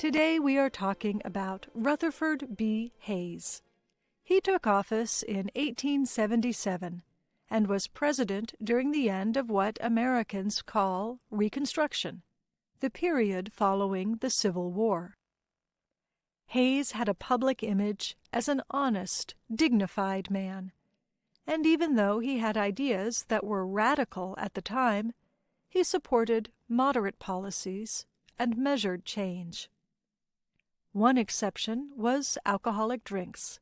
Today we are talking about Rutherford B. Hayes. He took office in 1877 and was president during the end of what Americans call Reconstruction, the period following the Civil War. Hayes had a public image as an honest, dignified man, and even though he had ideas that were radical at the time, he supported moderate policies and measured change. One exception was alcoholic drinks.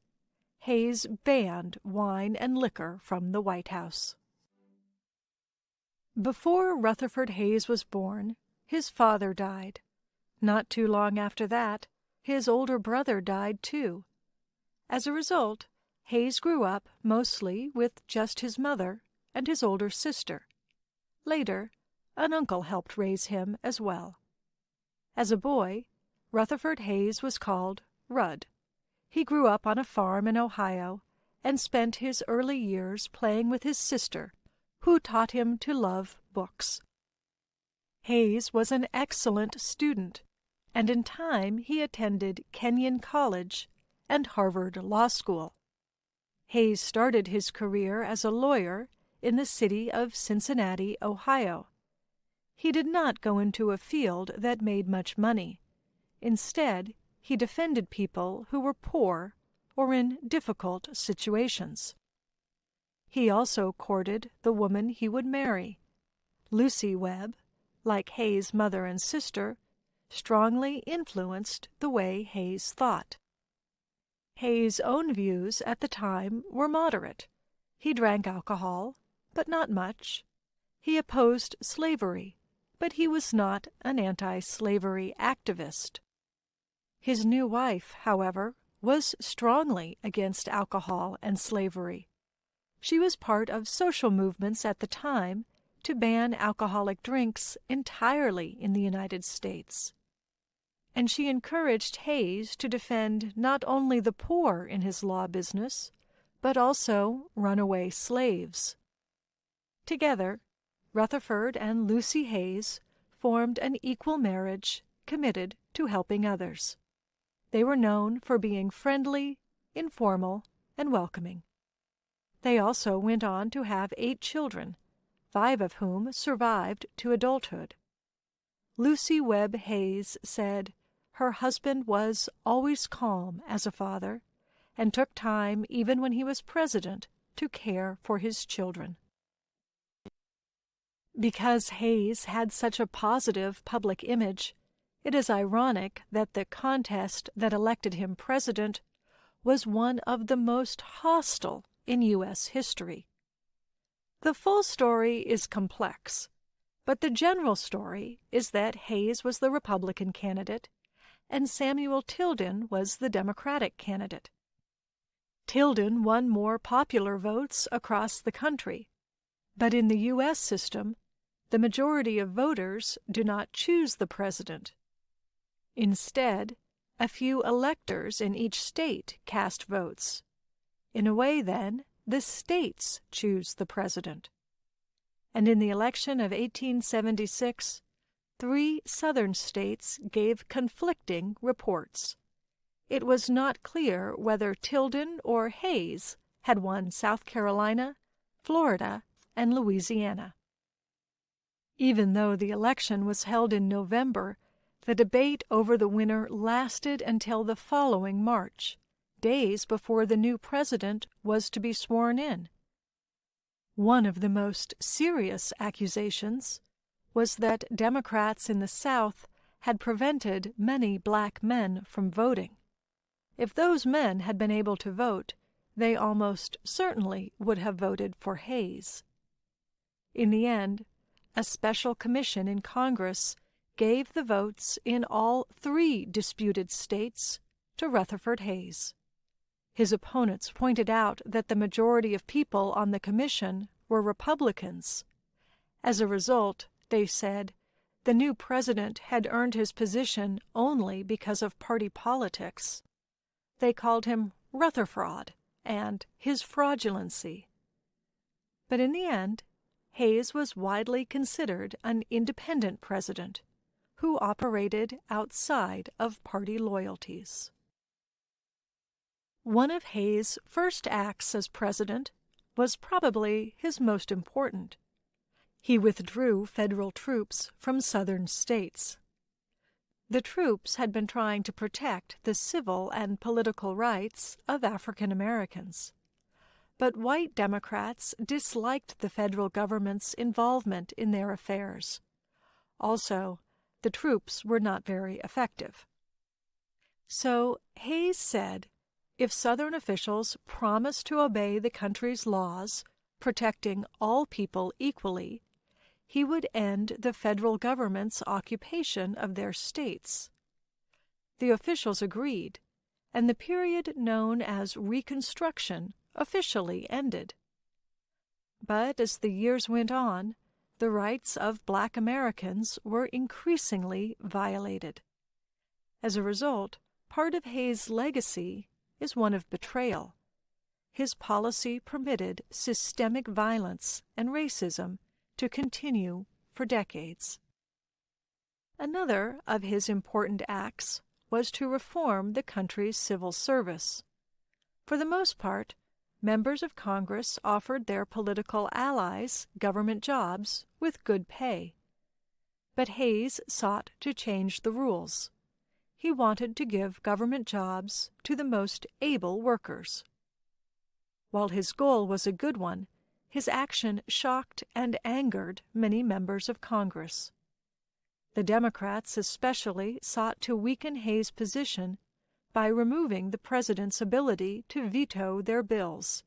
Hayes banned wine and liquor from the White House. Before Rutherford Hayes was born, his father died. Not too long after that, his older brother died too. As a result, Hayes grew up mostly with just his mother and his older sister. Later, an uncle helped raise him as well. As a boy, Rutherford Hayes was called Rudd. He grew up on a farm in Ohio and spent his early years playing with his sister, who taught him to love books. Hayes was an excellent student, and in time he attended Kenyon College and Harvard Law School. Hayes started his career as a lawyer in the city of Cincinnati, Ohio. He did not go into a field that made much money. Instead, he defended people who were poor or in difficult situations. He also courted the woman he would marry. Lucy Webb, like Hayes' mother and sister, strongly influenced the way Hayes thought. Hayes' own views at the time were moderate. He drank alcohol, but not much. He opposed slavery, but he was not an anti-slavery activist. His new wife, however, was strongly against alcohol and slavery. She was part of social movements at the time to ban alcoholic drinks entirely in the United States. And she encouraged Hayes to defend not only the poor in his law business, but also runaway slaves. Together, Rutherford and Lucy Hayes formed an equal marriage committed to helping others. They were known for being friendly, informal, and welcoming. They also went on to have 8 children, 5 of whom survived to adulthood. Lucy Webb Hayes said her husband was always calm as a father and took time even when he was president to care for his children. Because Hayes had such a positive public image, it is ironic that the contest that elected him president was one of the most hostile in U.S. history. The full story is complex, but the general story is that Hayes was the Republican candidate and Samuel Tilden was the Democratic candidate. Tilden won more popular votes across the country, but in the U.S. system, the majority of voters do not choose the president. Instead, a few electors in each state cast votes. In a way, then, the states choose the president. And in the election of 1876, 3 southern states gave conflicting reports. It was not clear whether Tilden or Hayes had won South Carolina, Florida, and Louisiana. Even though the election was held in November, the debate over the winner lasted until the following March, days before the new president was to be sworn in. One of the most serious accusations was that Democrats in the South had prevented many black men from voting. If those men had been able to vote, they almost certainly would have voted for Hayes. In the end, a special commission in Congress gave the votes in all 3 disputed states to Rutherford Hayes. His opponents pointed out that the majority of people on the commission were Republicans. As a result, they said, the new president had earned his position only because of party politics. They called him Rutherford and his fraudulency. But in the end, Hayes was widely considered an independent president who operated outside of party loyalties. One of Hayes' first acts as president was probably his most important. He withdrew federal troops from southern states. The troops had been trying to protect the civil and political rights of African Americans. But white Democrats disliked the federal government's involvement in their affairs. Also, the troops were not very effective. So Hayes said if Southern officials promised to obey the country's laws, protecting all people equally, he would end the federal government's occupation of their states. The officials agreed, and the period known as Reconstruction officially ended. But as the years went on, the rights of Black Americans were increasingly violated. As a result, part of Hayes' legacy is one of betrayal. His policy permitted systemic violence and racism to continue for decades. Another of his important acts was to reform the country's civil service. For the most part, members of Congress offered their political allies government jobs with good pay. But Hayes sought to change the rules. He wanted to give government jobs to the most able workers. While his goal was a good one, his action shocked and angered many members of Congress. The Democrats especially sought to weaken Hayes' position by removing the president's ability to veto their bills.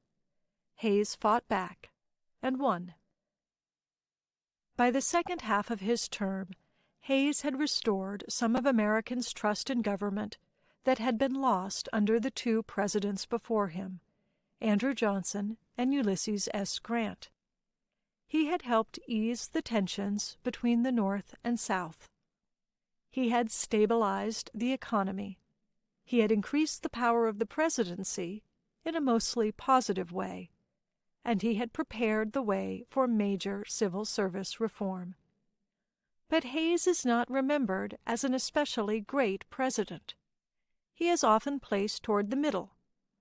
Hayes fought back and won. By the second half of his term, Hayes had restored some of Americans' trust in government that had been lost under the two presidents before him, Andrew Johnson and Ulysses S. Grant. He had helped ease the tensions between the North and South. He had stabilized the economy. He had increased the power of the presidency in a mostly positive way, and he had prepared the way for major civil service reform. But Hayes is not remembered as an especially great president. He is often placed toward the middle,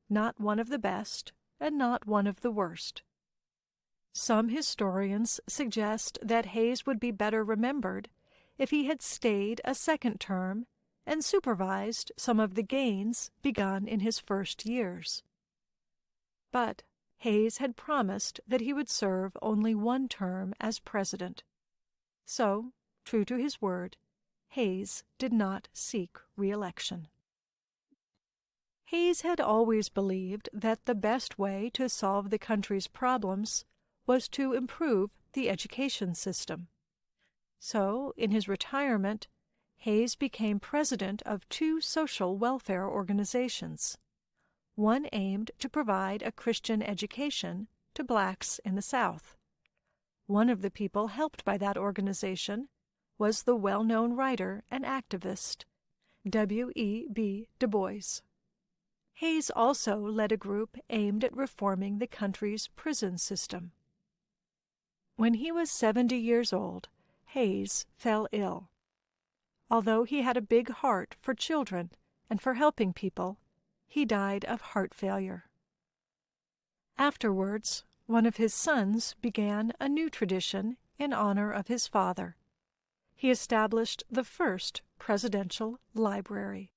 not one of the best and not one of the worst. Some historians suggest that Hayes would be better remembered if he had stayed a second term and supervised some of the gains begun in his first years. But Hayes had promised that he would serve only one term as president. So, true to his word, Hayes did not seek re-election. Hayes had always believed that the best way to solve the country's problems was to improve the education system. So, in his retirement, Hayes became president of two social welfare organizations. One aimed to provide a Christian education to blacks in the South. One of the people helped by that organization was the well-known writer and activist W.E.B. Du Bois. Hayes also led a group aimed at reforming the country's prison system. When he was 70 years old, Hayes fell ill. Although he had a big heart for children and for helping people, he died of heart failure. Afterwards, one of his sons began a new tradition in honor of his father. He established the first presidential library.